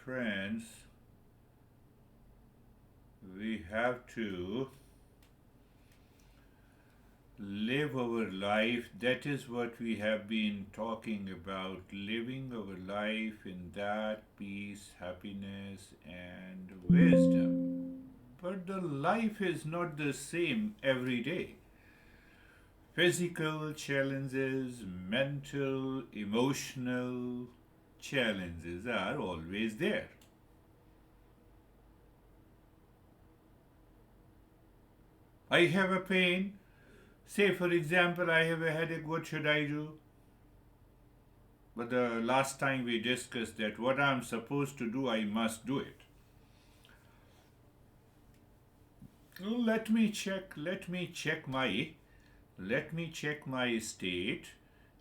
friends, we have to live our life. That is what we have been talking about, living our life in that peace, happiness, and wisdom. But the life is not the same every day. Physical challenges, mental, emotional challenges are always there. I have a pain. Say, for example, I have a headache. What should I do? But the last time we discussed that what I'm supposed to do, I must do it. Let me check. Let me check my state,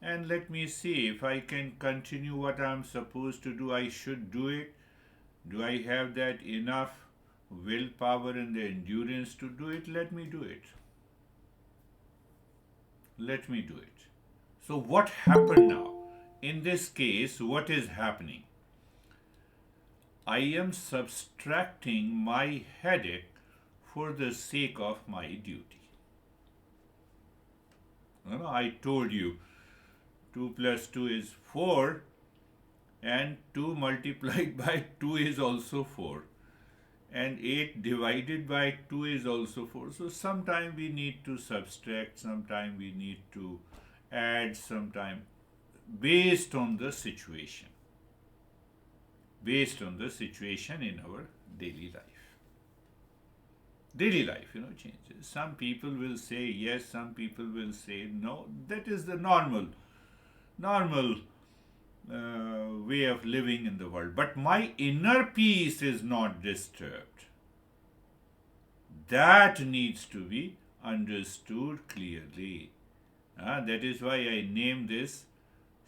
and let me see if I can continue what I'm supposed to do. I should do it. Do I have that enough willpower and the endurance to do it? Let me do it. Let me do it. So, what happened now? In this case, what is happening? I am subtracting my headache for the sake of my duty. I told you 2 plus 2 is 4, and 2 multiplied by 2 is also 4, and 8 divided by 2 is also 4. So sometime we need to subtract, sometime we need to add, sometime based on the situation. Based on the situation in our daily life. Daily life, changes. Some people will say yes, some people will say no. That is the normal way of living in the world. But my inner peace is not disturbed. That needs to be understood clearly. That is why I named this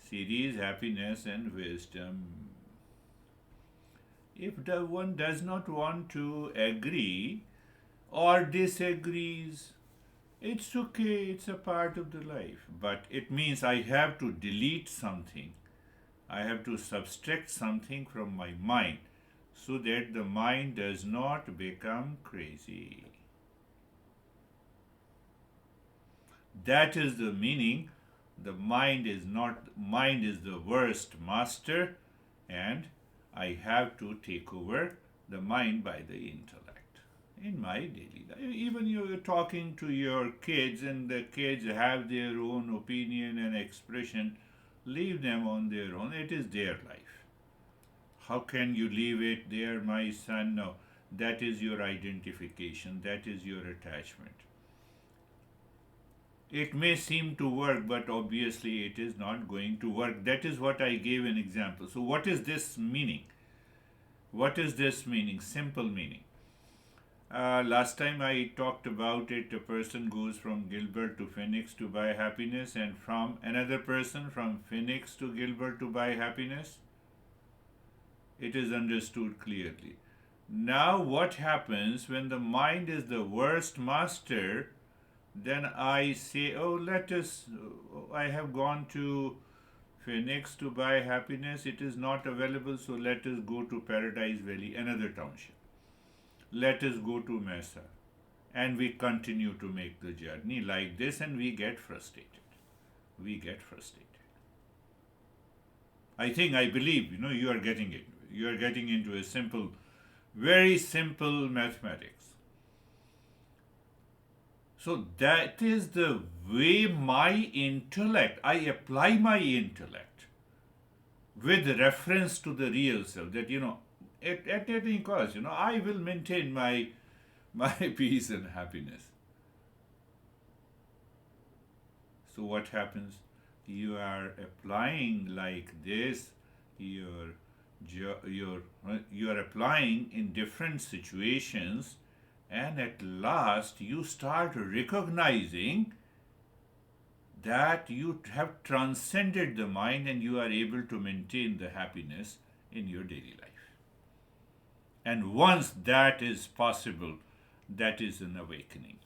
series Happiness and Wisdom. If the one does not want to agree or disagrees, it's okay, it's a part of the life. But it means I have to delete something. I have to subtract something from my mind so that the mind does not become crazy. That is the meaning. The mind is the worst master, and I have to take over the mind by the intellect in my daily life. Even you're talking to your kids and the kids have their own opinion and expression, leave them on their own. It is their life. How can you leave it there, my son? No, that is your identification, that is your attachment. It may seem to work, but obviously it is not going to work. That is what I gave an example. So, what is this meaning? What is this meaning? Simple meaning. Last time I talked about it, a person goes from Gilbert to Phoenix to buy happiness, and from another person from Phoenix to Gilbert to buy happiness. It is understood clearly. Now, what happens when the mind is the worst master? Then I say, I have gone to Phoenix to buy happiness. It is not available, so let us go to Paradise Valley, another township. Let us go to Mesa. And we continue to make the journey like this, and we get frustrated. I believe, you are getting it. You are getting into a simple, very simple mathematics. So that is the way my intellect, I apply my intellect with reference to the real self, that, at any cost, I will maintain my peace and happiness. So what happens? You are applying like this, you are applying in different situations, and at last you start recognizing that you have transcended the mind and you are able to maintain the happiness in your daily life. And once that is possible, that is an awakening.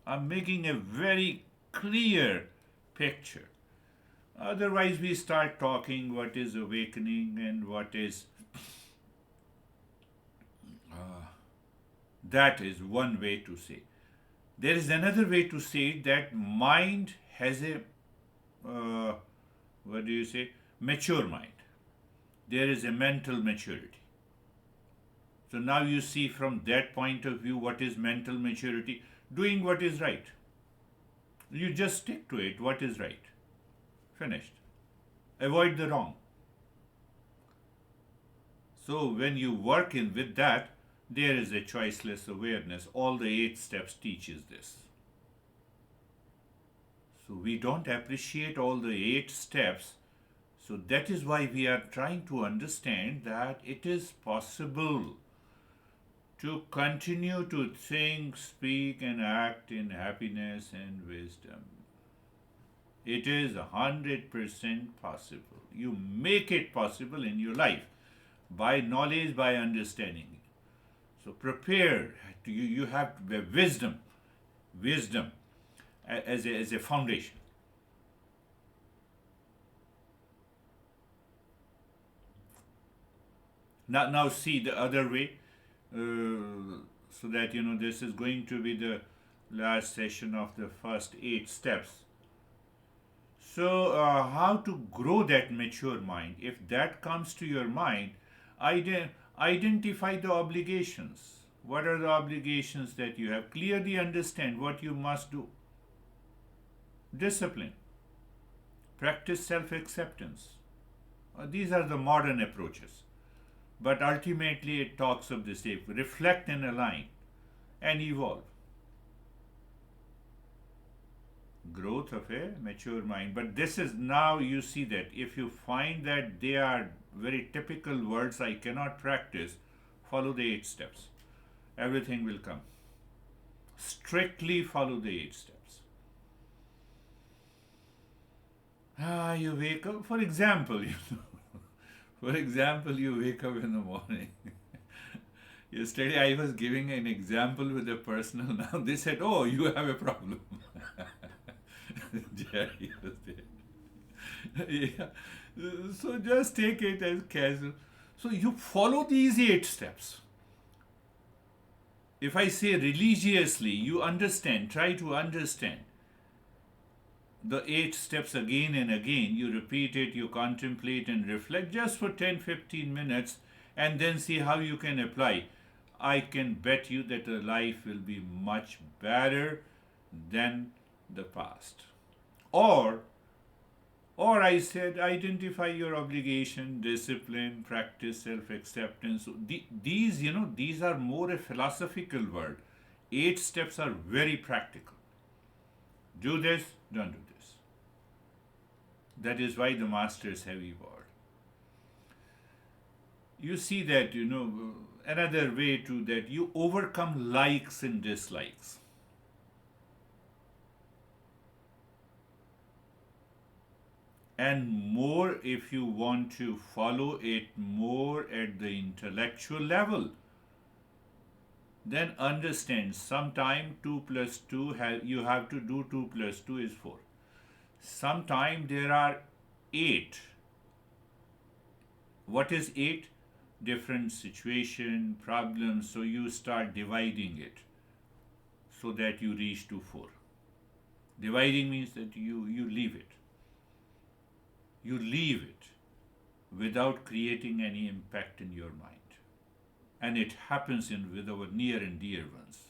I'm making a very clear picture. Otherwise, we start talking what is awakening and what is That is one way to say. There is another way to say it, that mind has a, uh, what do you say, mature mind. There is a mental maturity. So now you see from that point of view what is mental maturity. Doing what is right. You just stick to it, what is right. Finished. Avoid the wrong. So when you work in with that, there is a choiceless awareness. All the 8 steps teaches this. So we don't appreciate all the 8 steps. So that is why we are trying to understand that it is possible to continue to think, speak, and act in happiness and wisdom. It is 100% possible. You make it possible in your life by knowledge, by understanding. So prepare. You have wisdom as a foundation. Now see the other way, so that this is going to be the last session of the first 8 steps. So how to grow that mature mind? If that comes to your mind, identify the obligations. What are the obligations that you have? Clearly understand what you must do. Discipline. Practice self-acceptance. These are the modern approaches. But ultimately it talks of the same. Reflect and align and evolve. Growth of a mature mind. But this is, now you see that if you find that they are very typical words I cannot practice, follow the 8 steps. Everything will come. Strictly follow the 8 steps. You wake up, for example, you wake up in the morning. Yesterday I was giving an example with a personal. Now they said, "Oh, you have a problem." Jerry was there. Yeah. So just take it as casual. So you follow these 8 steps. If I say religiously, you understand, try to understand the 8 steps again and again. You repeat it, you contemplate and reflect just for 10-15 minutes, and then see how you can apply. I can bet you that the life will be much better than the past. Or I said, identify your obligation, discipline, practice self-acceptance. These are more a philosophical word. 8 steps are very practical. Do this, don't do this. That is why the masters have evolved. You see that, another way to that, you overcome likes and dislikes. And more, if you want to follow it more at the intellectual level, then understand sometime 2 plus 2, you have to do 2 plus 2 is 4. Sometime there are 8. What is 8? Different situation, problems, so you start dividing it so that you reach to 4. Dividing means that you leave it. You leave it without creating any impact in your mind. And it happens with our near and dear ones.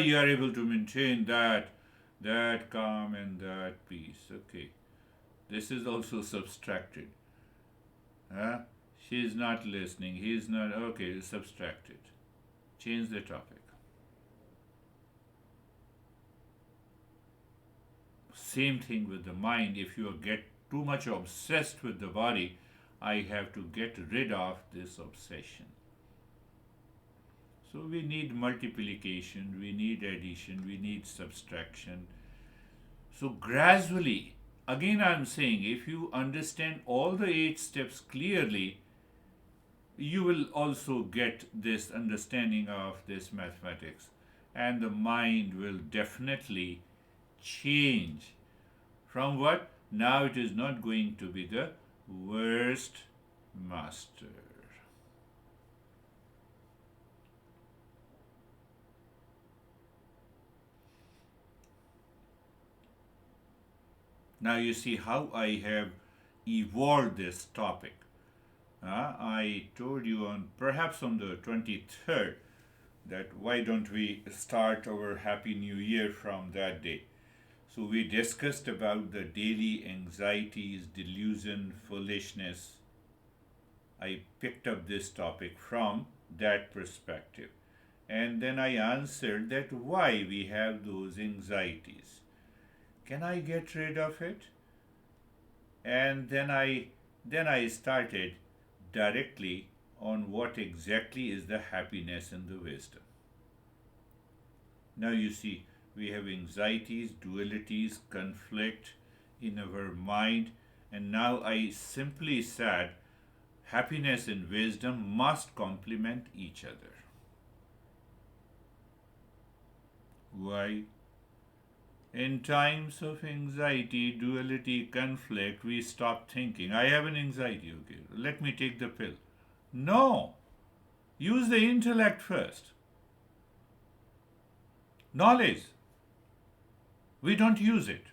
You are able to maintain that calm and that peace. Okay. This is also subtracted. She is not listening. He is not. Okay, subtracted. Change the topic. Same thing with the mind. If you get too much obsessed with the body, I have to get rid of this obsession. So we need multiplication, we need addition, we need subtraction. So gradually, again I am saying, if you understand all the 8 steps clearly, you will also get this understanding of this mathematics, and the mind will definitely change. From what? Now it is not going to be the worst master. Now you see how I have evolved this topic. I told you perhaps on the 23rd that why don't we start our Happy New Year from that day. So we discussed about the daily anxieties, delusion, foolishness. I picked up this topic from that perspective. And then I answered that why we have those anxieties. Can I get rid of it? And then I started directly on what exactly is the happiness and the wisdom. Now you see, we have anxieties, dualities, conflict in our mind, and now I simply said happiness and wisdom must complement each other. Why? In times of anxiety, duality, conflict, we stop thinking, I have an anxiety, okay, let me take the pill. No! Use the intellect first. Knowledge. We don't use it.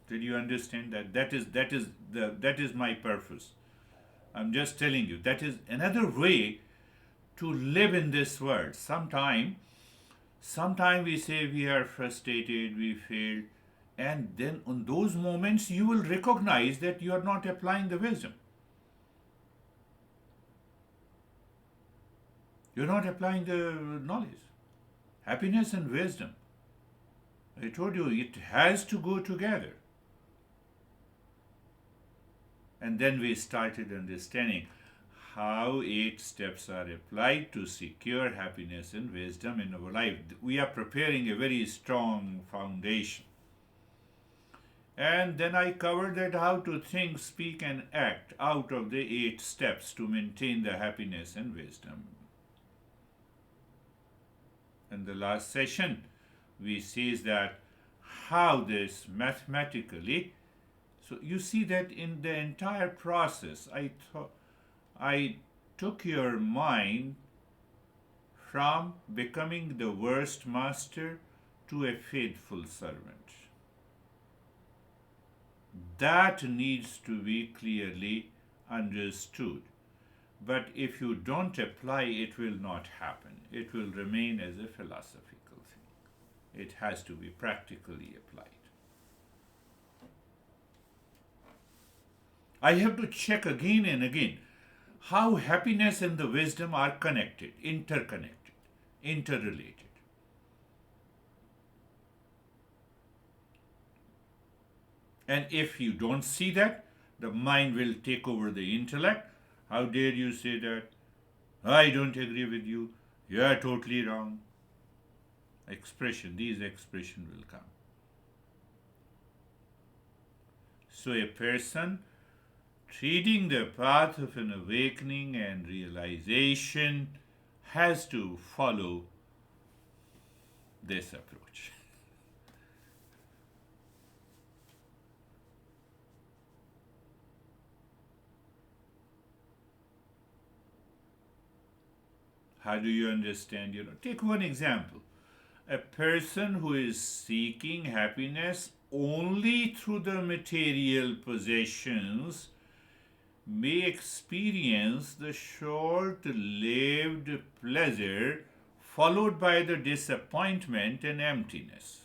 Did you understand that? That is my purpose. I'm just telling you, that is another way to live in this world. Sometime we say we are frustrated, we failed, and then on those moments you will recognize that you are not applying the wisdom. You're not applying the knowledge. Happiness and wisdom. I told you it has to go together. And then we started understanding how 8 steps are applied to secure happiness and wisdom in our life. We are preparing a very strong foundation. And then I covered that how to think, speak, and act out of the 8 steps to maintain the happiness and wisdom. In the last session, we see that how this mathematically. So you see that in the entire process, I took your mind from becoming the worst master to a faithful servant. That needs to be clearly understood. But if you don't apply, it will not happen. It will remain as a philosophical thing. It has to be practically applied. I have to check again and again how happiness and the wisdom are connected, interconnected, interrelated. And if you don't see that, the mind will take over the intellect. How dare you say that? I don't agree with you. You are totally wrong. These expressions will come. So a person treading the path of an awakening and realization has to follow this approach. How do you understand? Take one example. A person who is seeking happiness only through the material possessions may experience the short-lived pleasure followed by the disappointment and emptiness.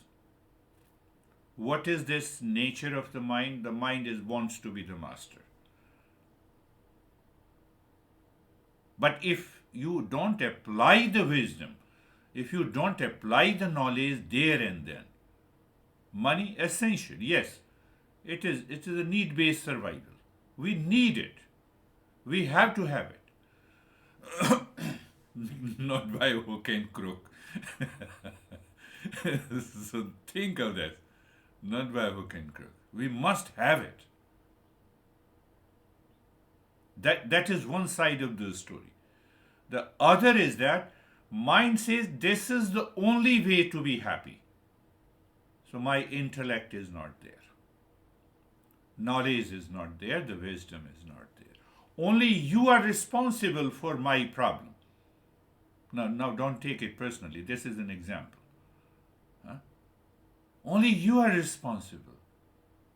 What is this nature of the mind? The mind wants to be the master. But if you don't apply the wisdom, if you don't apply the knowledge there and then, money essential, yes, it is a need-based survival. We need it. We have to have it. Not by hook and crook. So think of that. Not by hook and crook. We must have it. That is one side of the story. The other is that mind says this is the only way to be happy. So my intellect is not there. Knowledge is not there. The wisdom is not there. Only you are responsible for my problem. Now don't take it personally. This is an example. Only you are responsible.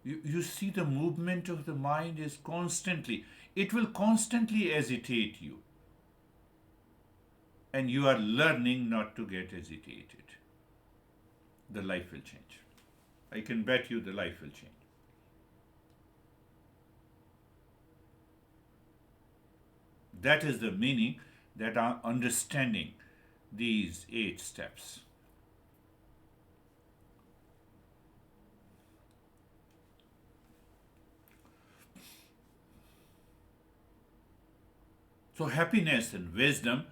You see, the movement of the mind is constantly, it will constantly agitate you. And you are learning not to get agitated. The life will change. I can bet you the life will change. That is the meaning that I'm understanding these 8 steps. So, happiness and wisdom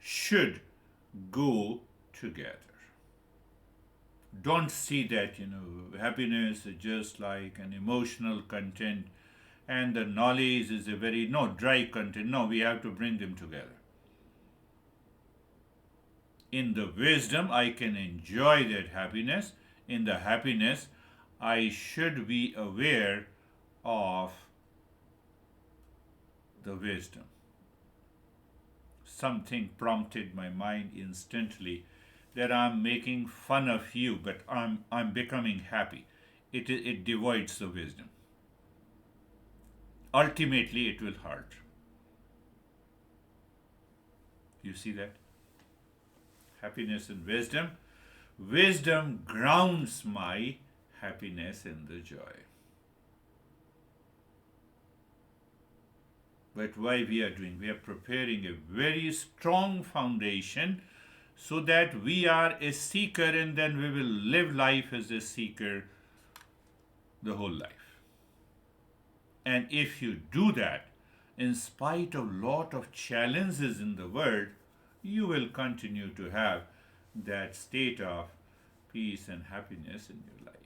should go together. Don't see that, happiness is just like an emotional content and the knowledge is a very, no, dry content. No, we have to bring them together. In the wisdom, I can enjoy that happiness. In the happiness, I should be aware of the wisdom. Something prompted my mind instantly that I'm making fun of you, but I'm becoming happy. It devoids the wisdom. Ultimately, it will hurt. You see that? Happiness and wisdom. Wisdom grounds my happiness and the joy. But why we are doing? We are preparing a very strong foundation so that we are a seeker and then we will live life as a seeker the whole life. And if you do that, in spite of lot of challenges in the world, you will continue to have that state of peace and happiness in your life.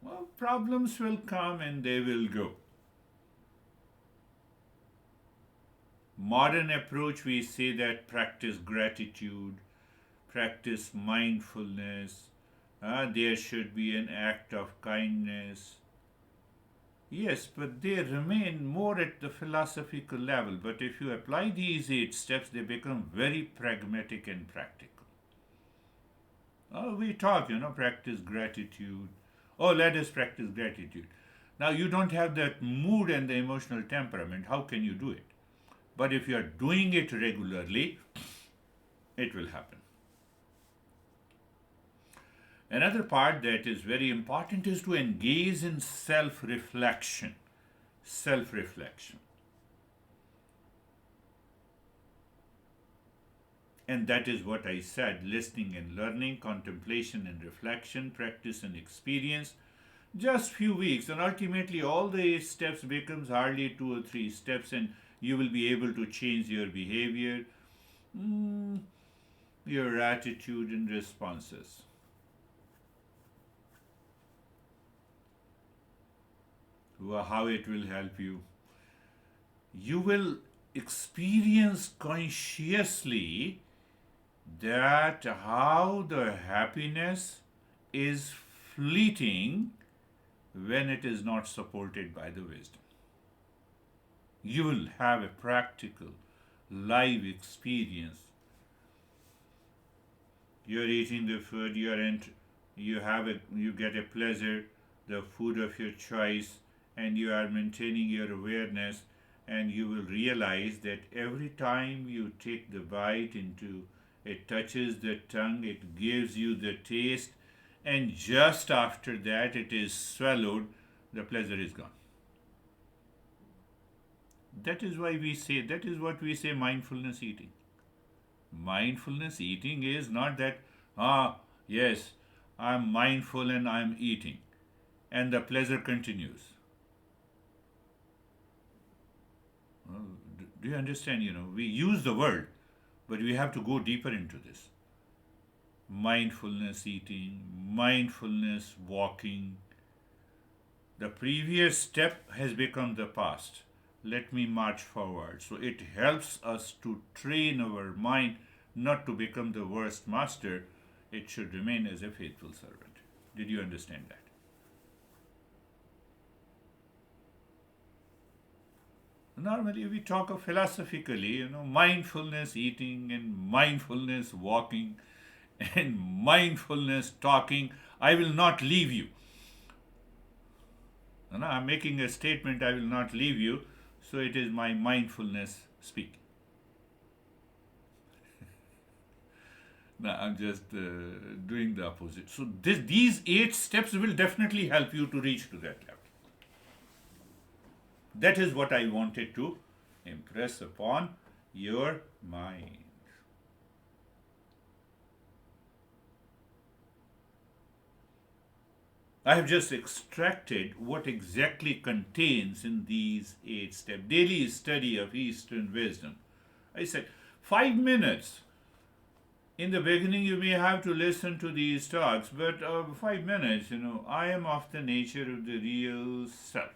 Well, problems will come and they will go. Modern approach, we say that practice gratitude, practice mindfulness, there should be an act of kindness. Yes, but they remain more at the philosophical level. But if you apply these 8 steps, they become very pragmatic and practical. We talk, practice gratitude. Oh, let us practice gratitude. Now, you don't have that mood and the emotional temperament. How can you do it? But if you are doing it regularly, it will happen. Another part that is very important is to engage in self reflection. Self reflection. And that is what I said: listening and learning, contemplation and reflection, practice and experience. Just few weeks, and ultimately all the 8 steps becomes hardly 2 or 3 steps, and you will be able to change your behavior, your attitude and responses. How it will help you? You will experience consciously that how the happiness is fleeting when it is not supported by the wisdom. You will have a practical, live experience. You're eating the food, you get a pleasure, the food of your choice, and you are maintaining your awareness, and you will realize that every time you take the bite into, it touches the tongue, it gives you the taste, and just after that it is swallowed, the pleasure is gone. That is what we say mindfulness eating. Mindfulness eating is not that, yes, I'm mindful and I'm eating, and the pleasure continues. Do you understand? We use the word, but we have to go deeper into this. Mindfulness eating, mindfulness walking. The previous step has become the past. Let me march forward. So it helps us to train our mind not to become the worst master. It should remain as a faithful servant. Did you understand that? Normally we talk of philosophically, mindfulness eating and mindfulness walking and mindfulness talking. I will not leave you. No, I'm making a statement, I will not leave you, so it is my mindfulness speaking. No, I'm just doing the opposite. So these 8 steps will definitely help you to reach to that level. That is what I wanted to impress upon your mind. I have just extracted what exactly contains in these 8 steps. Daily study of Eastern wisdom. I said 5 minutes. In the beginning, you may have to listen to these talks, but 5 minutes, I am of the nature of the real self.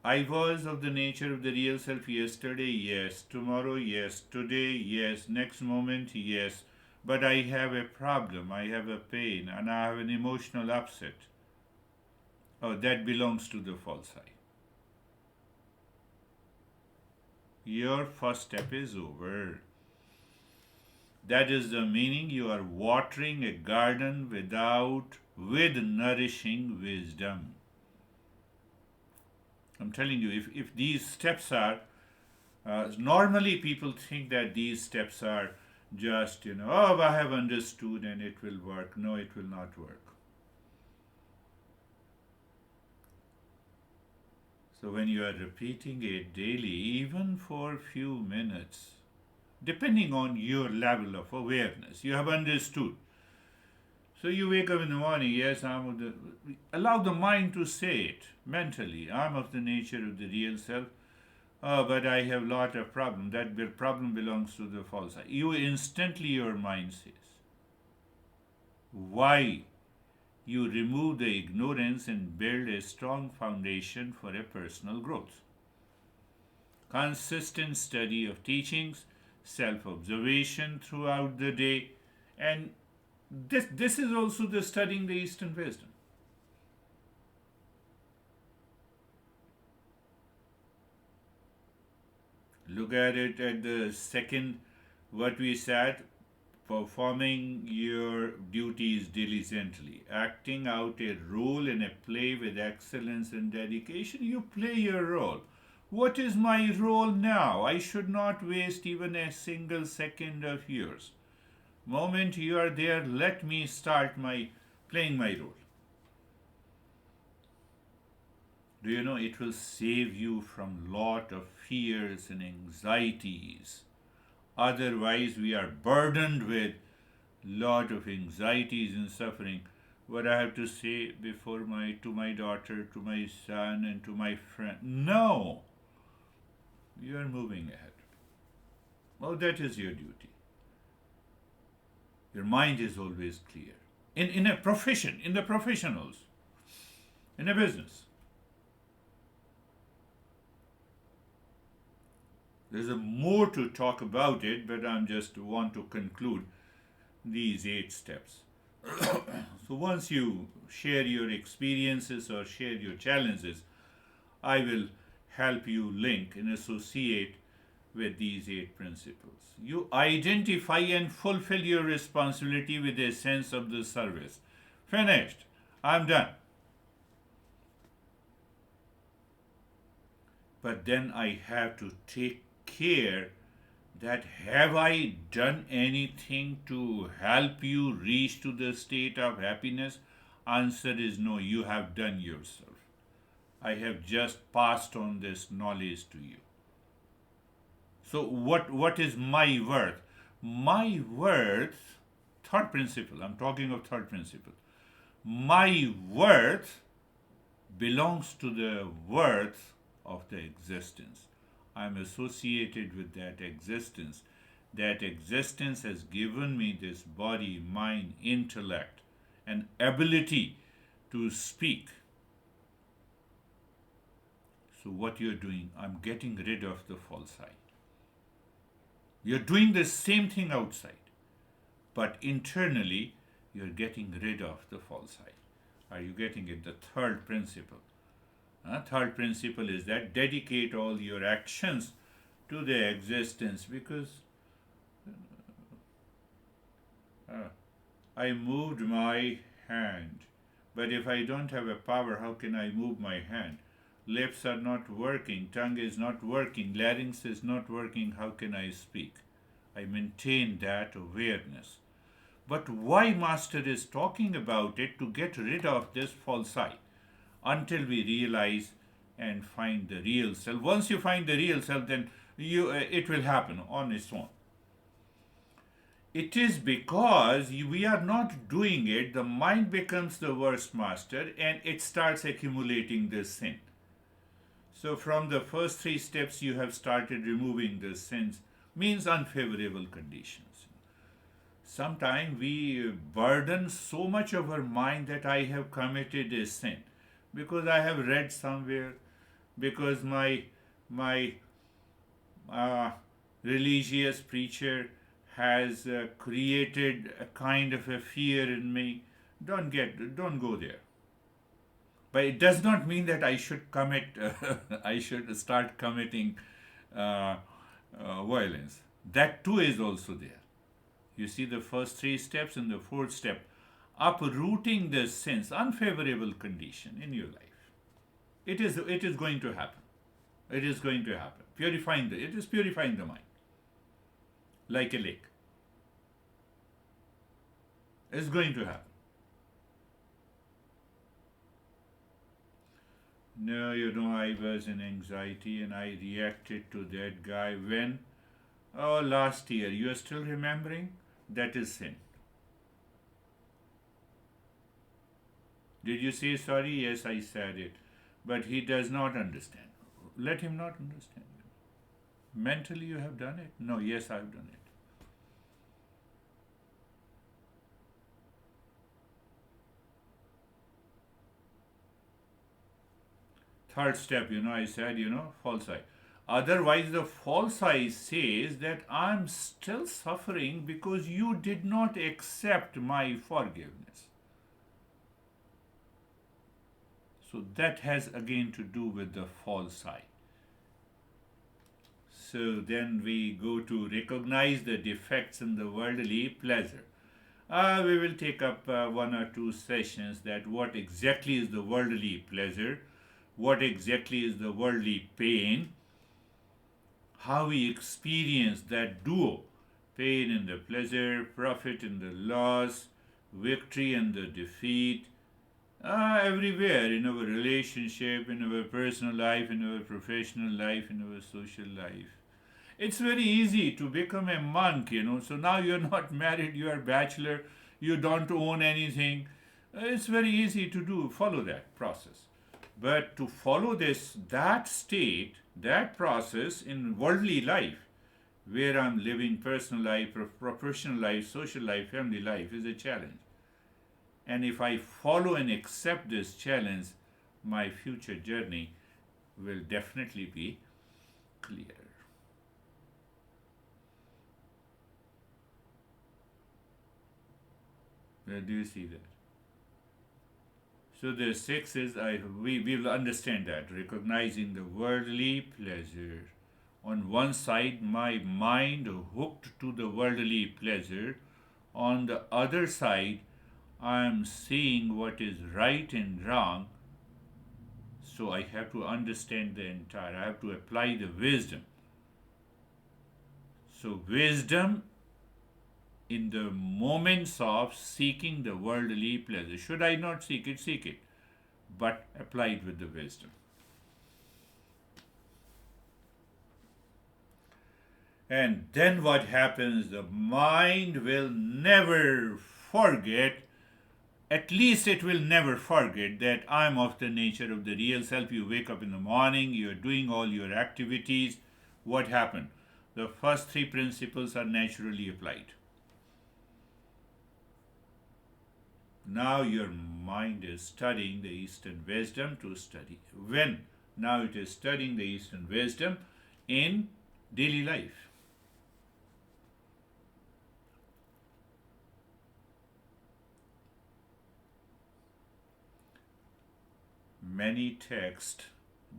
I was of the nature of the real self yesterday, yes. Tomorrow, yes. Today, yes. Next moment, yes. But I have a problem, I have a pain, and I have an emotional upset. Oh, that belongs to the false I. Your first step is over. That is the meaning you are watering a garden with nourishing wisdom. I'm telling you, if these steps are, normally people think that these steps are just, oh, I have understood and it will work. No, it will not work. So when you are repeating it daily, even for a few minutes, depending on your level of awareness, you have understood. So you wake up in the morning, yes, allow the mind to say it mentally. I'm of the nature of the real self. Oh, but I have lot of problem. That problem belongs to the false I. You instantly, your mind says. Why? You remove the ignorance and build a strong foundation for a personal growth. Consistent study of teachings, self observation throughout the day, and this is also the studying the Eastern wisdom. Look at it at the second, what we said, performing your duties diligently, acting out a role in a play with excellence and dedication. You play your role. What is my role now? I should not waste even a single second of yours. Moment you are there, let me start my playing my role. Do you know it will save you from lot of fears and anxieties? Otherwise, we are burdened with lot of anxieties and suffering. What I have to say before to my daughter, to my son, and to my friend. No, you are moving ahead. Oh, that is your duty. Your mind is always clear. In a profession, in the professionals, in a business. There's a more to talk about it, but I'm just want to conclude these 8 steps. So once you share your experiences or share your challenges, I will help you link and associate with these 8 principles. You identify and fulfill your responsibility with a sense of the service. Finished. I'm done. But then I have to take care that have I done anything to help you reach to the state of happiness? Answer is no, you have done yourself. I have just passed on this knowledge to you. So what is my worth? My worth, third principle, I'm talking of third principle. My worth belongs to the worth of the existence. I'm associated with that existence. That existence has given me this body, mind, intellect, and ability to speak. So, what you're doing, I'm getting rid of the false I. You're doing the same thing outside, but internally, you're getting rid of the false I. Are you getting it? The third principle. Third principle is that dedicate all your actions to the existence, because I moved my hand. But if I don't have a power, how can I move my hand? Lips are not working, tongue is not working, larynx is not working, how can I speak? I maintain that awareness. But why Master is talking about it to get rid of this false I until we realize and find the real self. Once you find the real self, then it will happen on its own. It is because we are not doing it, the mind becomes the worst master and it starts accumulating this sin. So, from the first three steps, you have started removing the sins, means unfavorable conditions. Sometimes we burden so much of our mind that I have committed a sin because I have read somewhere, because my uh, religious preacher has created a kind of a fear in me. Don't go there. But it does not mean that I should commit. I should start committing violence. That too is also there. You see the first three steps and the fourth step, uprooting the sins, unfavorable condition in your life. It is going to happen. It is going to happen. It is purifying the mind like a lake. It's going to happen. No, I was in anxiety and I reacted to that guy when, oh, last year. You are still remembering? That is sin. Did you say sorry? Yes, I said it. But he does not understand. Let him not understand. Mentally, you have done it? No, yes, I have done it. Third step, I said, false I. Otherwise, the false I says that I'm still suffering because you did not accept my forgiveness. So that has again to do with the false I. So then we go to recognize the defects in the worldly pleasure. We will take up one or two sessions that what exactly is the worldly pleasure, what exactly is the worldly pain, how we experience that duo, pain and the pleasure, profit and the loss, victory and the defeat, everywhere in our relationship, in our personal life, in our professional life, in our social life. It's very easy to become a monk, So now you're not married, you are bachelor, you don't own anything. It's very easy to follow that process. But to follow that state, that process in worldly life, where I'm living personal life, professional life, social life, family life, is a challenge. And if I follow and accept this challenge, my future journey will definitely be clearer. Do you see that? So the sixth is we will understand that, recognizing the worldly pleasure. On one side, my mind hooked to the worldly pleasure. On the other side, I am seeing what is right and wrong. So I have to understand I have to apply the wisdom. So wisdom in the moments of seeking the worldly pleasure. Should I not seek it? Seek it. But apply it with the wisdom. And then what happens? The mind will never forget, at least it will never forget that I'm of the nature of the real self. You wake up in the morning, you're doing all your activities. What happened? The first three principles are naturally applied. Now your mind is studying the Eastern wisdom to study. When? Now it is studying the Eastern wisdom in daily life. Many texts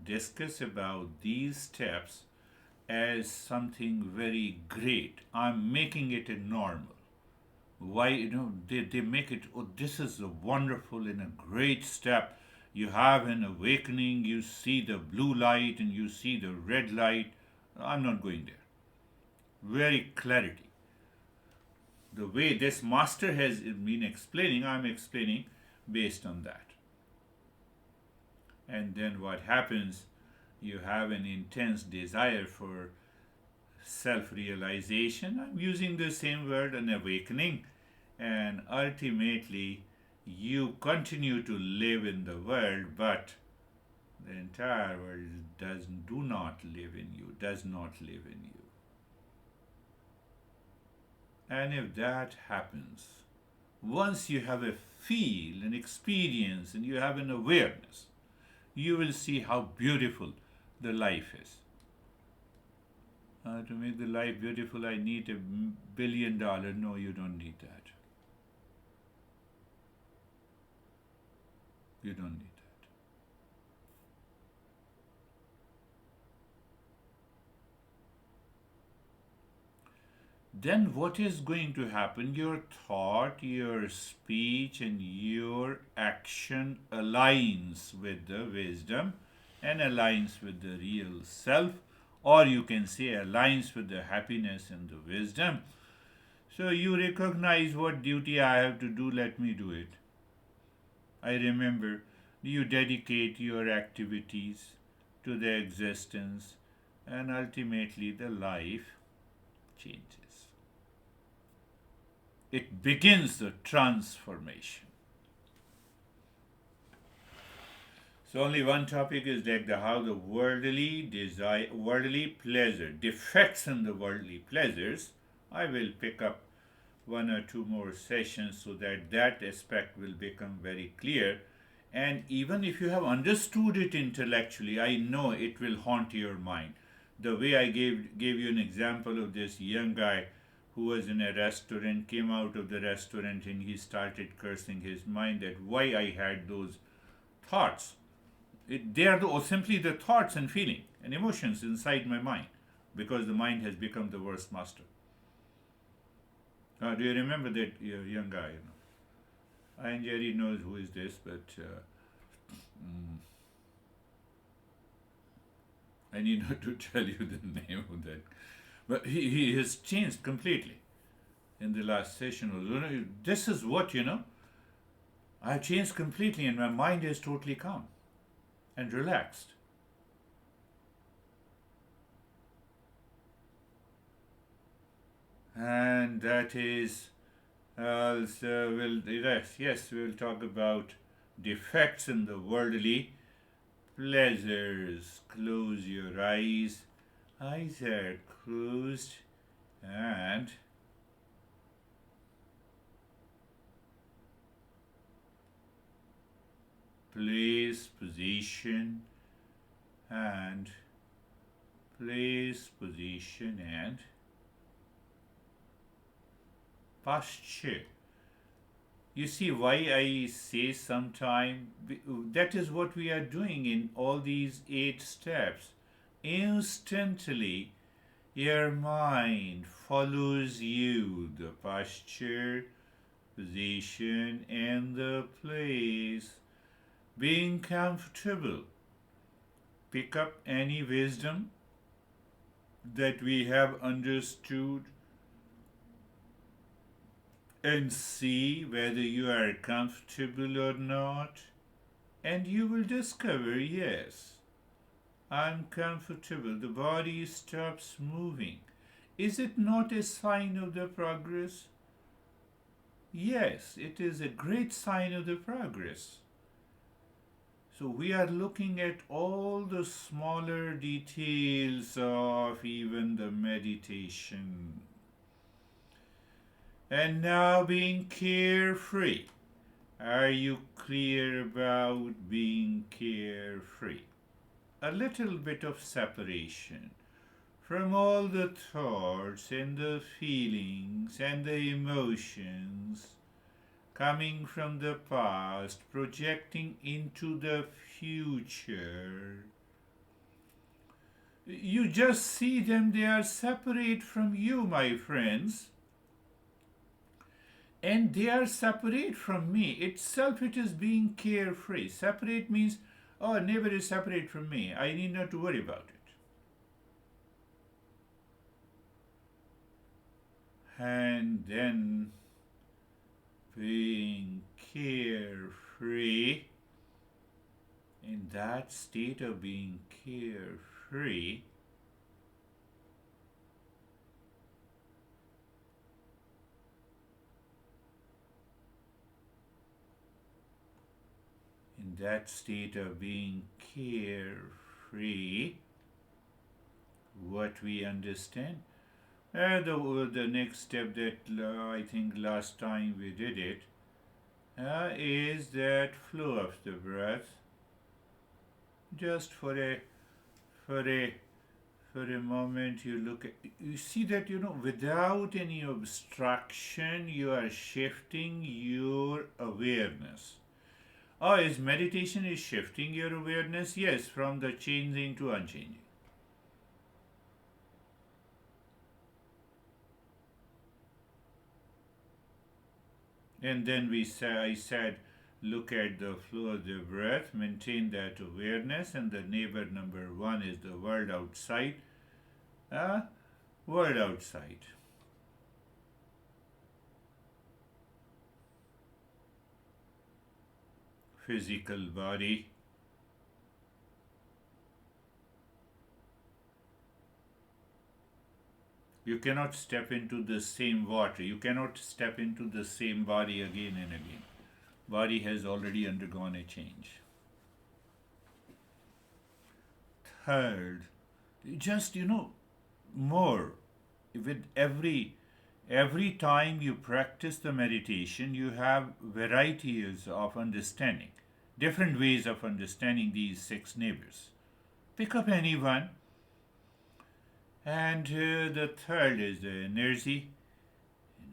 discuss about these steps as something very great. I'm making it a normal. Why, they make it, oh, this is a wonderful and a great step. You have an awakening, you see the blue light and you see the red light. I'm not going there. Very clarity. The way this master has been explaining, I'm explaining based on that. And then what happens? You have an intense desire for self realization. I'm using the same word, an awakening. And ultimately, you continue to live in the world, but the entire world do not live in you, does not live in you. And if that happens, once you have a feel, an experience, and you have an awareness, you will see how beautiful the life is. To make the life beautiful, I need $1 billion. No, you don't need that. You don't need that. Then what is going to happen? Your thought, your speech, and your action aligns with the wisdom and aligns with the real self, or you can say aligns with the happiness and the wisdom. So you recognize what duty I have to do, let me do it. I remember you dedicate your activities to the existence, and ultimately the life changes. It begins the transformation. So only one topic is that how the worldly desire, worldly pleasure, defects in the worldly pleasures. I will pick up one or two more sessions so that that aspect will become very clear. And even if you have understood it intellectually, I know it will haunt your mind. The way I gave you an example of this young guy who was in a restaurant, came out of the restaurant, and he started cursing his mind that why I had those thoughts. They are simply the thoughts and feeling and emotions inside my mind, because the mind has become the worst master. Do you remember that young guy? And Jerry knows who is this, but I need not to tell you the name of that. But he has changed completely in the last session. This is what, I've changed completely and my mind is totally calm and relaxed. And that is also, we'll talk about defects in the worldly pleasures. Close your eyes. Eyes are closed, and place, position, and place, position, and posture. You see why I say sometime that is what we are doing in all these 8 steps. Instantly, your mind follows you, the posture, position, and the place. Being comfortable. Pick up any wisdom that we have understood and see whether you are comfortable or not, and you will discover, yes, I'm comfortable. The body stops moving. Is it not a sign of the progress? Yes, it is a great sign of the progress. So we are looking at all the smaller details of even the meditation. And now being carefree. Are you clear about being carefree? A little bit of separation from all the thoughts and the feelings and the emotions coming from the past, projecting into the future. You just see them, they are separate from you, my friends. and they are separate from me. Itself, it is being carefree. Separate means, oh, neighbor is separate from me. I need not to worry about it. And then being carefree, in that state of being carefree, in that state of being carefree, what we understand, the next step that I think last time we did it, is that flow of the breath. Just for a moment, you look at, you see that, without any obstruction, you are shifting your awareness. Oh, is meditation is shifting your awareness? Yes, from the changing to unchanging. And then I said, look at the flow of the breath, maintain that awareness, and the neighbor number one is the world outside. World outside. Physical body. You cannot step into the same water. You cannot step into the same body again and again. Body has already undergone a change. Third, just more. With every time you practice the meditation, you have varieties of understanding, different ways of understanding these six neighbors. Pick up any one. And the third is the energy.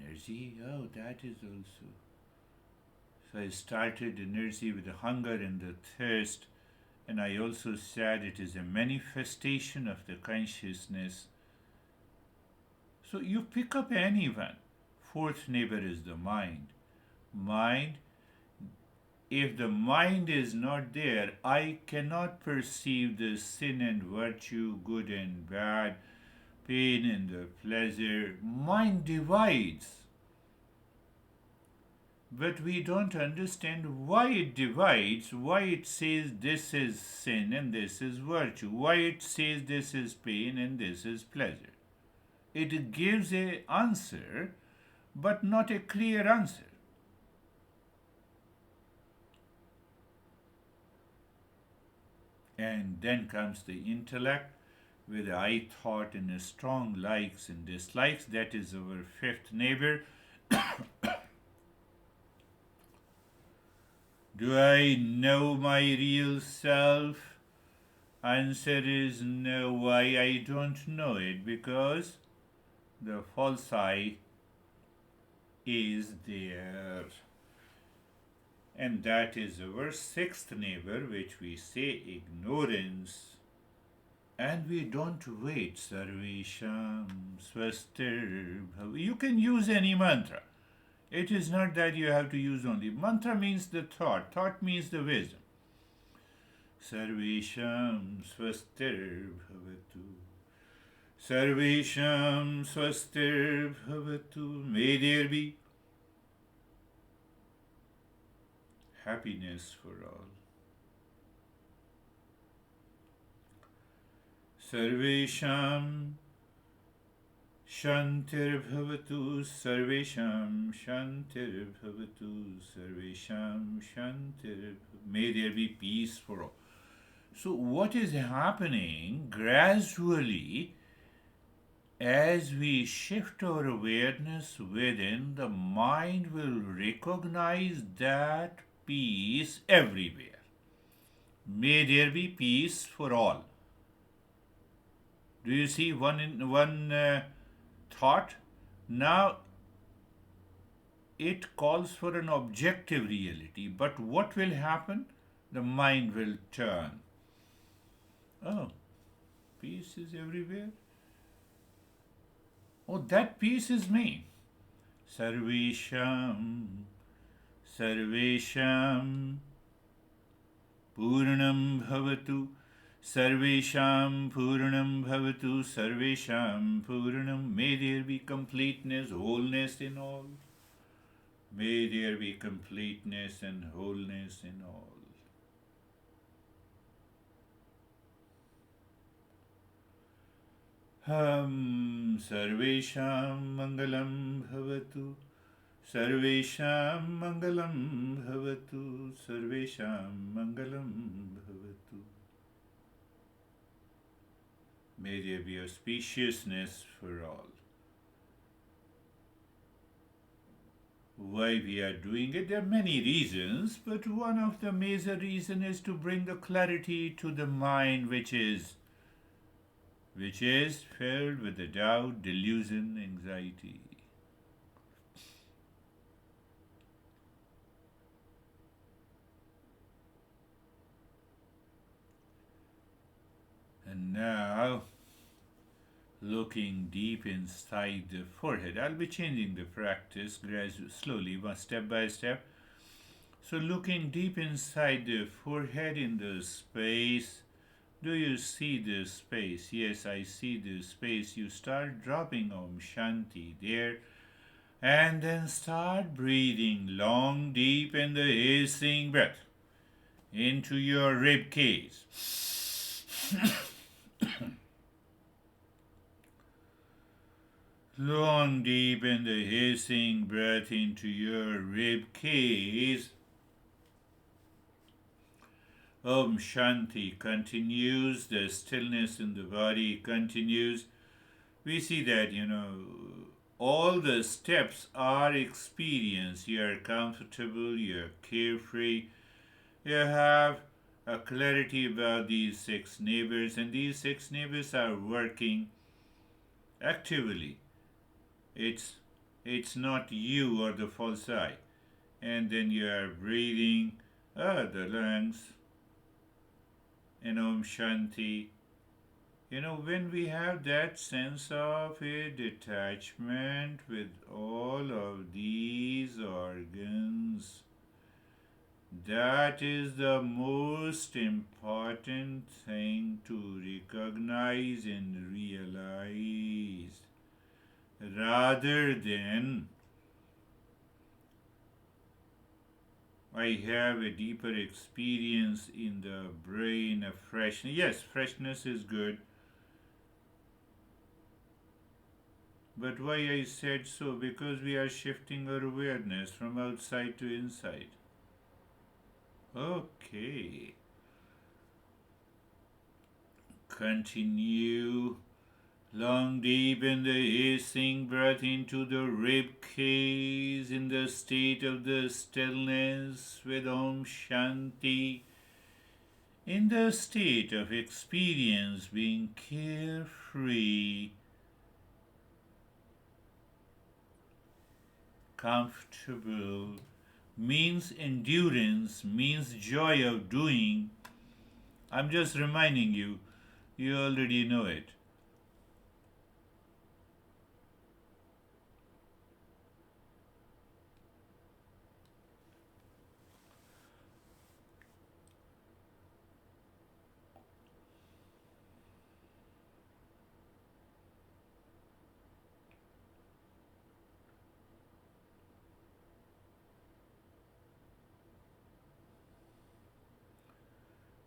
Energy, oh, that is also. So I started energy with the hunger and the thirst, and I also said it is a manifestation of the consciousness. So you pick up any one. Fourth neighbor is the mind. Mind, if the mind is not there, I cannot perceive the sin and virtue, good and bad, pain and the pleasure. Mind divides. But we don't understand why it divides, why it says this is sin and this is virtue, why it says this is pain and this is pleasure. It gives an answer, but not a clear answer. And then comes the intellect with I thought and strong likes and dislikes. That is our fifth neighbor. Do I know my real self? Answer is no. Why I don't know it? Because the false I is there. And that is our sixth neighbor, which we say ignorance. And we don't wait. Sarvesham swastir bhav. You can use any mantra. It is not that you have to use only. Mantra means the thought. Thought means the wisdom. Sarvesham swastir bhavatu. Sarvesham swastir bhavatu. May there be happiness for all. Sarvesham Shantir bhavatu, sarvesham shantir bhavatu, sarvesham shantir. May there be peace for all. So what is happening gradually as we shift our awareness within, the mind will recognize that peace everywhere. May there be peace for all. Do you see one thought? Now it calls for an objective reality, but what will happen? The mind will turn. Oh, peace is everywhere. Oh, that peace is me. Sarvesham Sarvesham Purnam Bhavatu Sarvesham Purnam Bhavatu Sarvesham Purnam. May there be completeness, wholeness in all. May there be completeness and wholeness in all. Sarvesham Mangalam Bhavatu Sarvesham Mangalam Bhavatu Sarvesham Mangalam Bhavatu. May there be auspiciousness for all. Why we are doing it? There are many reasons, but one of the major reasons is to bring the clarity to the mind which is filled with the doubt, delusion, anxiety. And now, looking deep inside the forehead, I'll be changing the practice gradually, slowly, one step by step. So, looking deep inside the forehead in the space, do you see the space? Yes, I see the space. You start dropping Om Shanti there, and then start breathing long, deep in the hissing breath into your rib cage. Long, deep in the hissing breath into your rib cage. Om Shanti continues, the stillness in the body continues. We see that, all the steps are experienced. You are comfortable, you are carefree, you have a clarity about these 6 neighbors, and these 6 neighbors are working actively. It's not you or the false I. And then you are breathing, the lungs, and Om Shanti. When we have that sense of a detachment with all of these organs, that is the most important thing to recognize and realize, rather than I have a deeper experience in the brain of freshness. Yes, freshness is good. But why I said so? Because we are shifting our awareness from outside to inside. Okay. Continue. Long, deep in the hissing breath into the rib cage in the state of the stillness with Om Shanti. In the state of experience, being carefree, comfortable, means endurance, means joy of doing. I'm just reminding you, you already know it.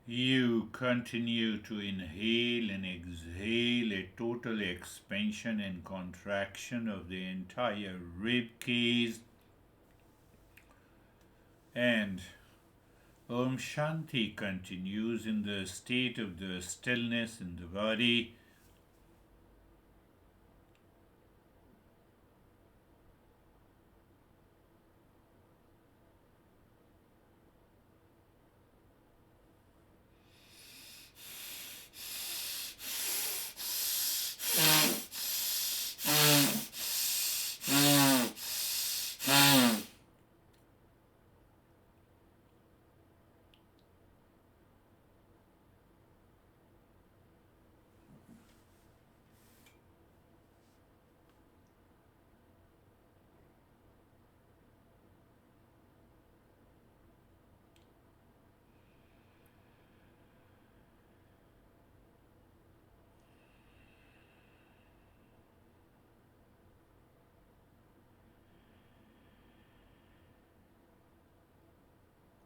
You continue to inhale and exhale, a total expansion and contraction of the entire rib cage. And Om Shanti continues in the state of the stillness in the body.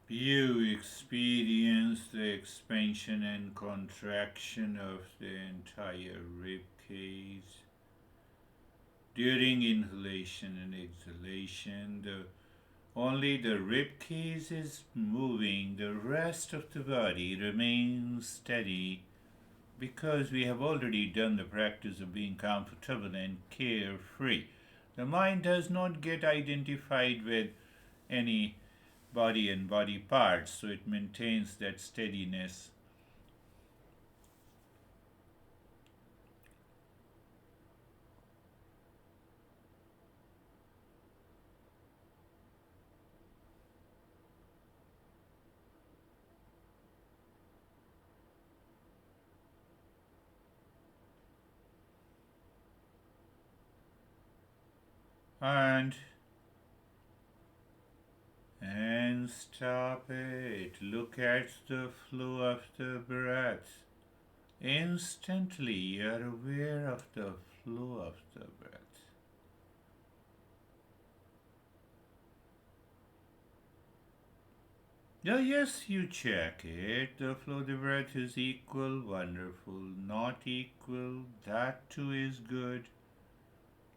You experience the expansion and contraction of the entire rib cage. During inhalation and exhalation, only the rib cage is moving, the rest of the body remains steady because we have already done the practice of being comfortable and carefree. The mind does not get identified with any body and body parts, so it maintains that steadiness. And stop it. Look at the flow of the breath. Instantly you are aware of the flow of the breath. Yeah, yes, you check it. The flow of the breath is equal, wonderful. Not equal, that too is good.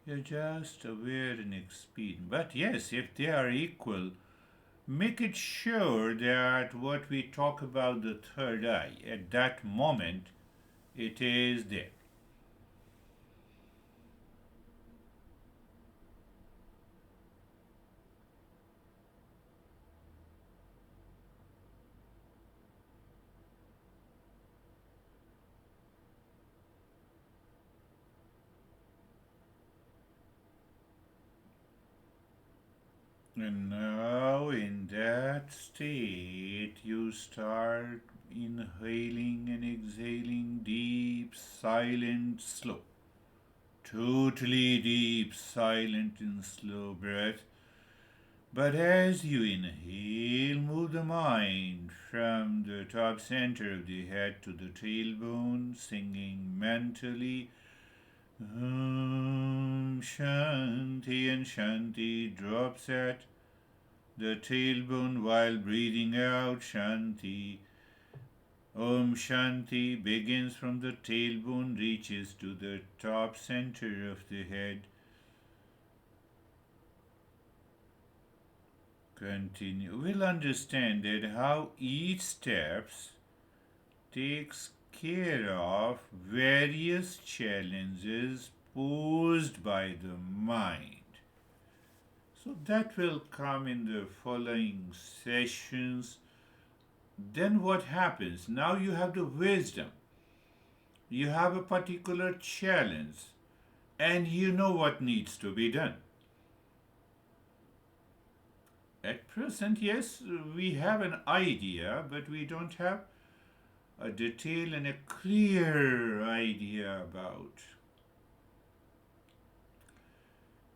You're just aware and experienced. But yes, if they are equal, make it sure that what we talk about the third eye, at that moment, it is there. And now, in that state, you start inhaling and exhaling deep, silent, slow. Totally deep, silent, and slow breath. But as you inhale, move the mind from the top center of the head to the tailbone, singing mentally Shanti, and Shanti drops at the tailbone while breathing out Shanti. Om Shanti begins from the tailbone, reaches to the top center of the head. Continue. We'll understand that how each steps takes care of various challenges posed by the mind. So that will come in the following sessions. Then what happens? Now you have the wisdom. You have a particular challenge and you know what needs to be done. At present, yes, we have an idea, but we don't have a detailed and a clear idea about.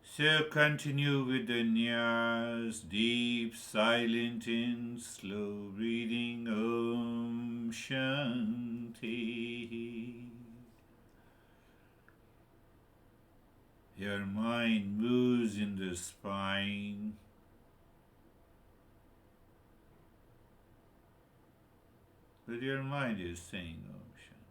So continue with the niyas, deep, silent, and slow breathing. Om Shanti. Your mind moves in the spine. But your mind is saying Om Shanti.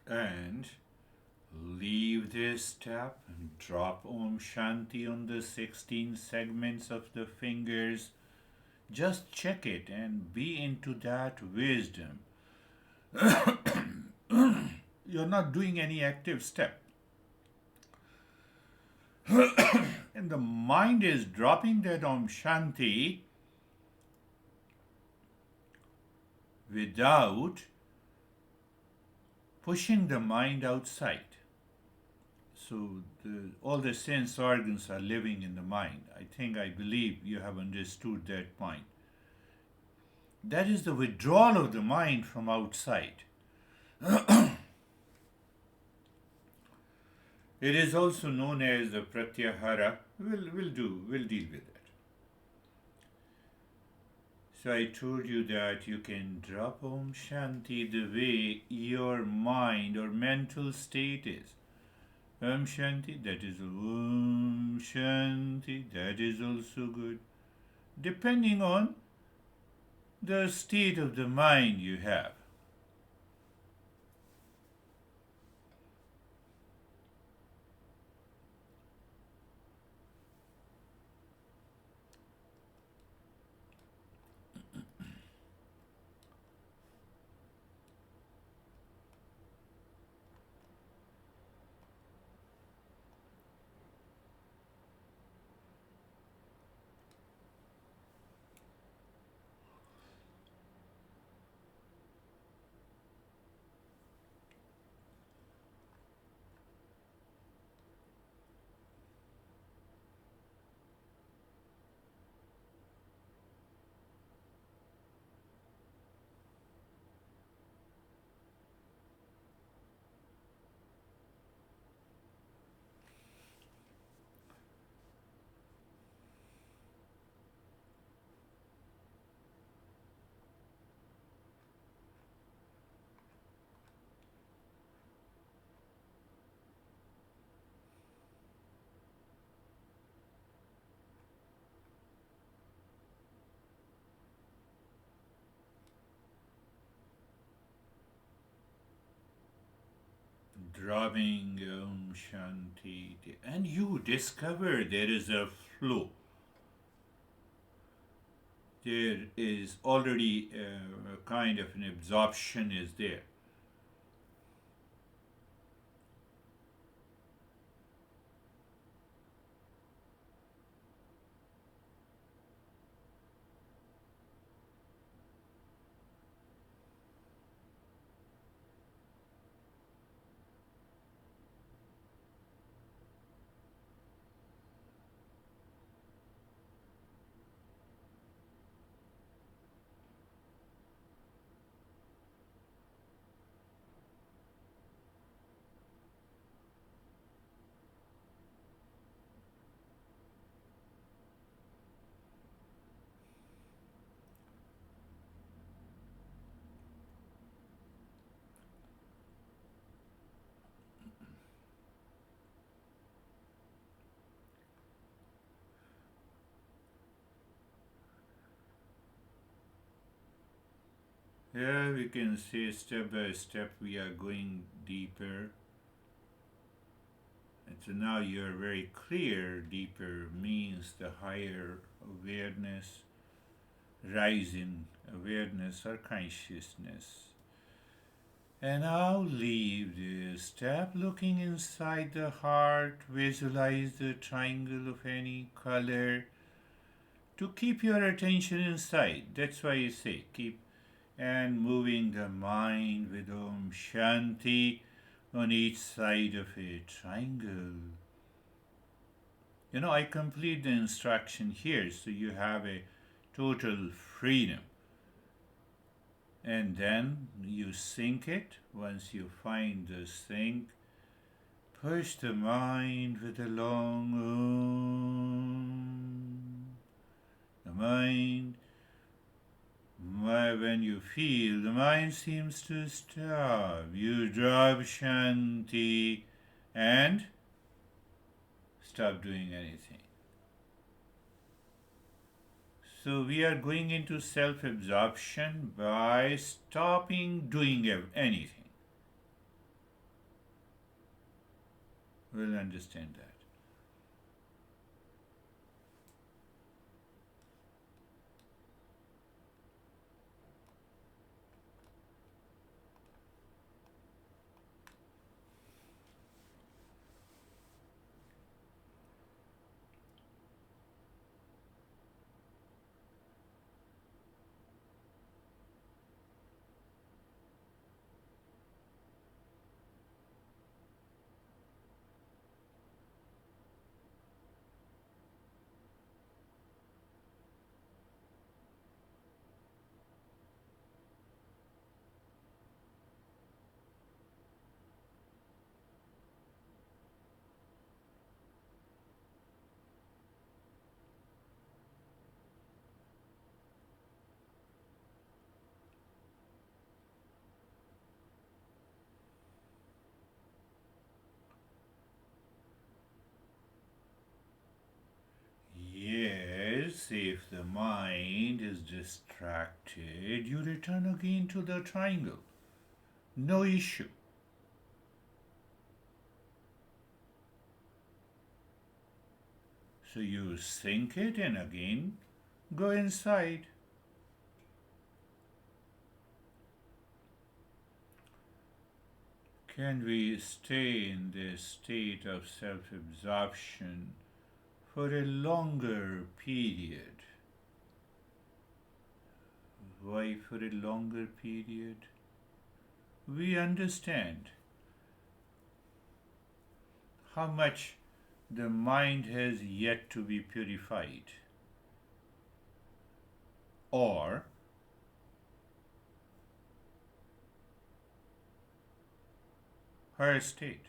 And Leave this step and drop Om Shanti on the 16 segments of the fingers. Just check it and be into that wisdom. You're not doing any active step. And the mind is dropping that Om Shanti without pushing the mind outside. So all the sense organs are living in the mind. I believe you have understood that point. That is the withdrawal of the mind from outside. It is also known as the pratyahara. We'll deal with that. So I told you that you can drop Om Shanti the way your mind or mental state is. Om Shanti, that is Om Shanti, that is also good. Depending on the state of the mind you have. Dropping Om Shanti, and you discover there is a flow. There is already a kind of an absorption is there. Yeah, we can say step by step we are going deeper. And so now you're very clear, deeper means the higher awareness, rise in awareness or consciousness. And now leave this step looking inside the heart, visualize the triangle of any color to keep your attention inside. That's why you say keep and moving the mind with Om Shanti on each side of a triangle. I complete the instruction here so you have a total freedom. And then you sync it. Once you find the sync, push the mind with a long Om. The mind, when you feel the mind seems to stop, you drop Shanti and stop doing anything. So we are going into self-absorption by stopping doing anything. will understand that. Yes, if the mind is distracted, you return again to the triangle. No issue. So you sink it and again go inside. Can we stay in this state of self absorption for a longer period? Why for a longer period? We understand how much the mind has yet to be purified, or her state.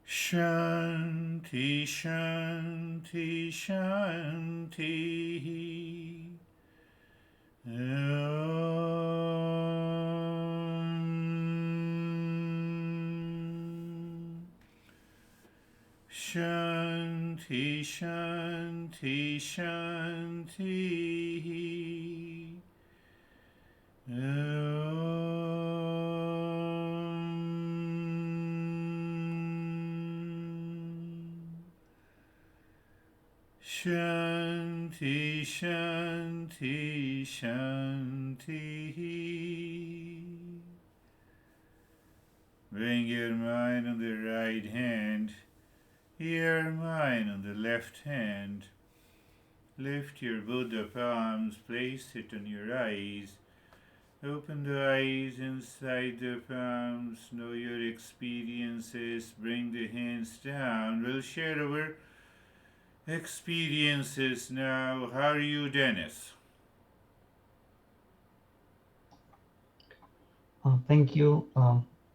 Shanti, Shanti, Shanti. Om. Shanti, Shanti, Shanti. Om. Shanti, Shanti, Shanti. Bring your mind on the right hand, your mind on the left hand. Lift your Buddha palms, place it on your eyes. Open the eyes inside the palms, know your experiences, bring the hands down. We'll share our experiences now. How are you, Dennis? Thank you.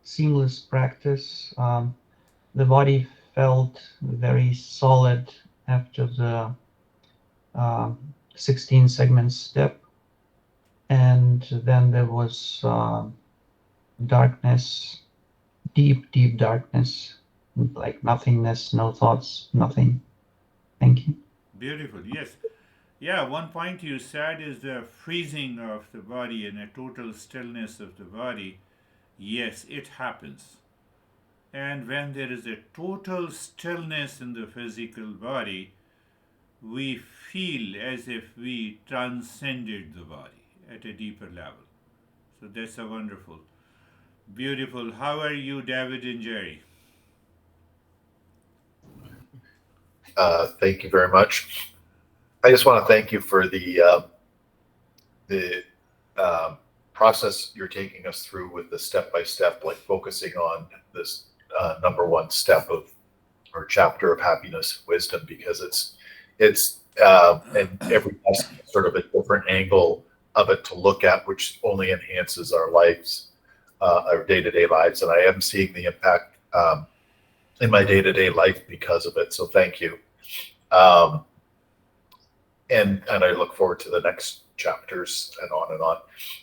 Seamless practice. The body felt very solid after the uh, 16 segment step, and then there was darkness, deep, deep darkness, like nothingness, no thoughts, nothing. Thank you. Beautiful. Yes. Yeah, one point you said is the freezing of the body and a total stillness of the body. Yes, it happens. And when there is a total stillness in the physical body, we feel as if we transcended the body at a deeper level. So that's a wonderful, beautiful. How are you, David and Jerry? Thank you very much. I just want to thank you for the um, process you're taking us through with the step by step, like focusing on this number one step of or chapter of happiness, wisdom, because it's and every lesson is sort of a different angle of it to look at, which only enhances our lives, our day to day lives, and I am seeing the impact in my day to day life because of it. So thank you. Um, and I look forward to the next chapters and on and on.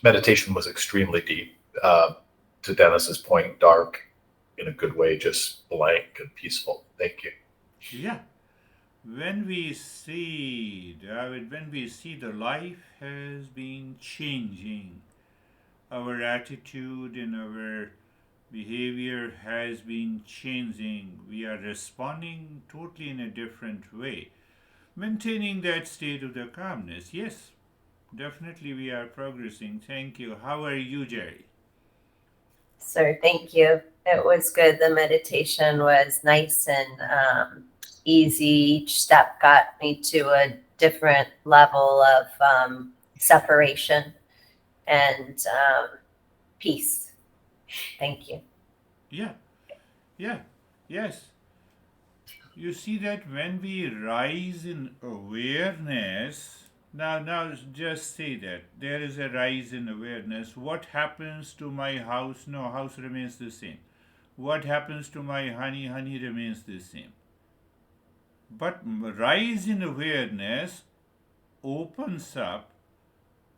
Meditation was extremely deep. To Dennis's point, dark in a good way, just blank and peaceful. Thank you. Yeah. When we see, David, when we see the life has been changing, our attitude and our behavior has been changing, we are responding totally in a different way. Maintaining that state of the calmness, yes, definitely we are progressing. Thank you. How are you, Jerry? Sir, thank you. It was good. The meditation was nice and easy. Each step got me to a different level of separation and peace. Thank you. Yeah, yeah, yes. You see that when we rise in awareness, now just say that there is a rise in awareness. What happens to my house? No, house remains the same. What happens to my honey? Honey remains the same. But rise in awareness opens up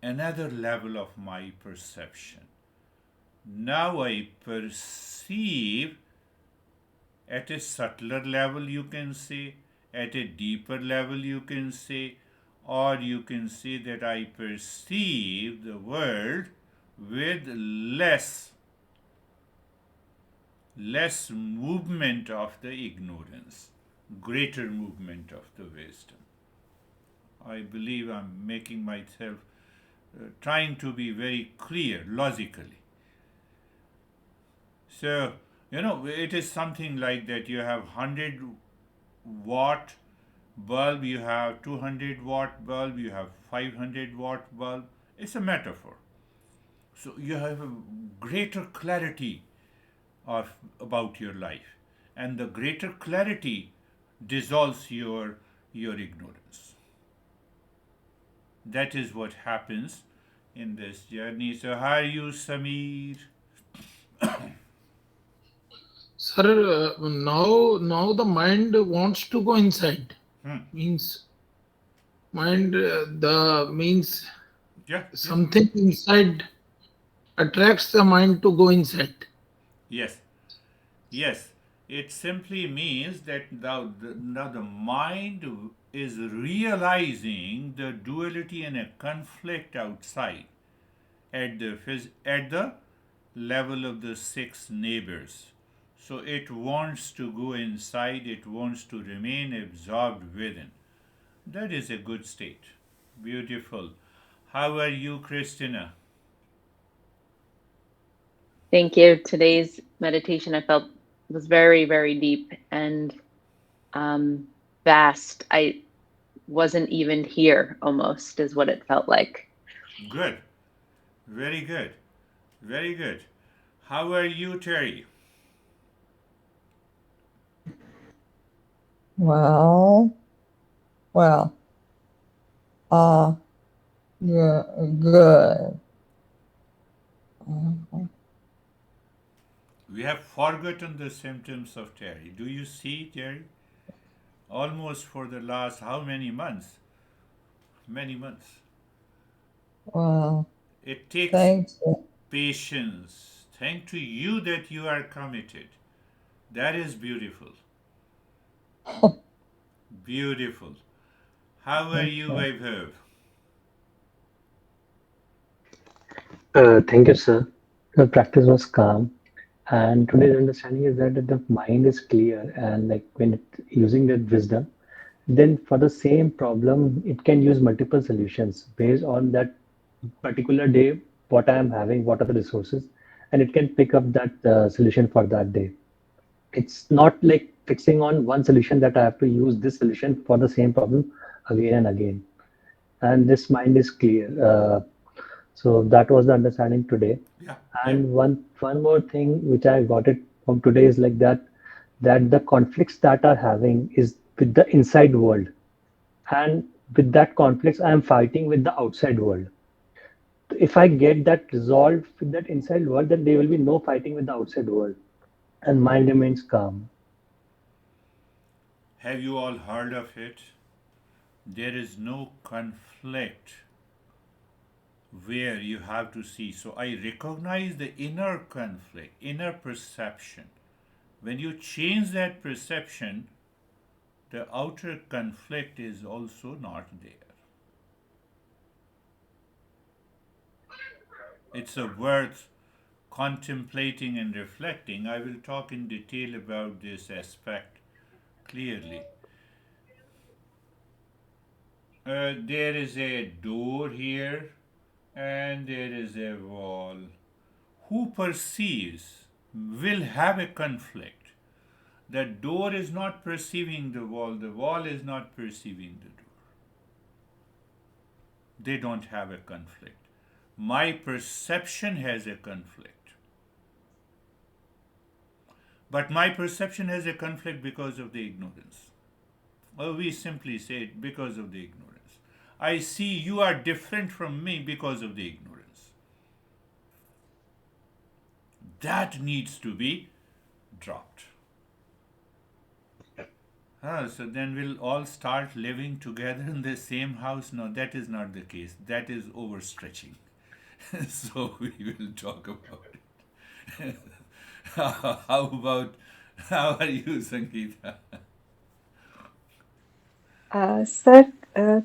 another level of my perception. Now I perceive at a subtler level, you can say, at a deeper level, you can say, or you can say that I perceive the world with less movement of the ignorance, greater movement of the wisdom. I believe I'm making myself trying to be very clear logically. So, it is something like that. You have 100 watt bulb, you have 200 watt bulb, you have 500 watt bulb. It's a metaphor. So you have a greater clarity of about your life, and the greater clarity dissolves your ignorance. That is what happens in this journey. So how are you, Samir? Sir, now the mind wants to go inside. Hmm. Means mind the means Yeah, yeah. something inside attracts the mind to go inside. Yes, yes. It simply means that now the mind is realizing the duality and a conflict outside at the level of the six neighbors. So it wants to go inside, it wants to remain absorbed within. That is a good state. Beautiful. How are you, Christina? Thank you. Today's meditation I felt was very, very deep and vast. I wasn't even here almost, is what it felt like. Good. Very good. Very good. How are you, Terry? Well, well, uh, yeah, good. Mhm. We have forgotten the symptoms of Terry. Do you see, Terry? Almost for the last how many months? Many months. Well, It takes thanks. patience. Thank to you that you are committed. That is beautiful. Beautiful. How are you, Okay. Vaibhav? Thank you, sir. The practice was calm, and today's understanding is that the mind is clear, and like when using that wisdom, then for the same problem, it can use multiple solutions based on that particular day, what I am having, what are the resources, and it can pick up that solution for that day. It's not like fixing on one solution that I have to use this solution for the same problem again and again. And this mind is clear. So that was the understanding today. Yeah, yeah. And one more thing which I got it from today is like that the conflicts that are having is with the inside world, and with that conflicts I am fighting with the outside world. If I get that resolved with that inside world, then there will be no fighting with the outside world, and mind remains calm. Have you all heard of it? There is no conflict where you have to see. So I recognize the inner conflict, inner perception. When you change that perception, the outer conflict is also not there. It's a worth contemplating and reflecting. I will talk in detail about this aspect clearly. There is a door here and there is a wall. Who perceives will have a conflict. The door is not perceiving the wall is not perceiving the door. They don't have a conflict. My perception has a conflict. But my perception has a conflict because of the ignorance. Or we simply say it because of the ignorance. I see you are different from me because of the ignorance. That needs to be dropped. So then we'll all start living together in the same house? No, that is not the case. That is overstretching. So we will talk about it. How are you, Sangeeta? Sir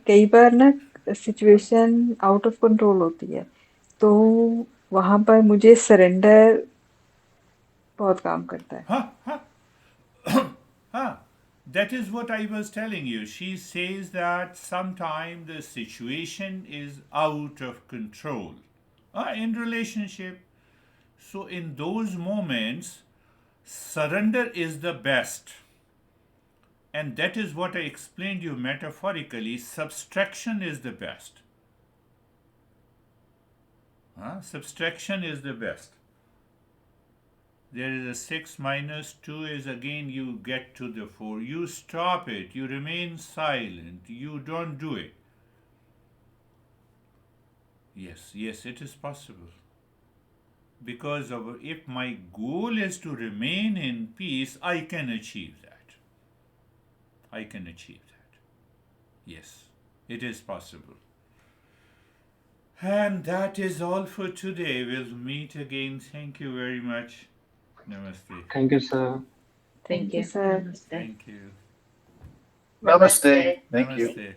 कई बार ना situation out of control होती है, तो वहां पर मुझे surrender बहुत काम करता है। Huh. That is what I was telling you. She says that sometimes the situation is out of control in relationship. So in those moments, surrender is the best. And that is what I explained you metaphorically. Subtraction is the best. Subtraction is the best. There is a 6 minus 2 is again you get to the 4. You stop it. You remain silent. You don't do it. Yes, it is possible. Because if my goal is to remain in peace, I can achieve that. I can achieve that. Yes, it is possible. And that is all for today. We'll meet again. Thank you very much. Namaste. Thank you, sir. Thank you. Sir. Namaste. Thank you. Namaste. Thank you. Namaste.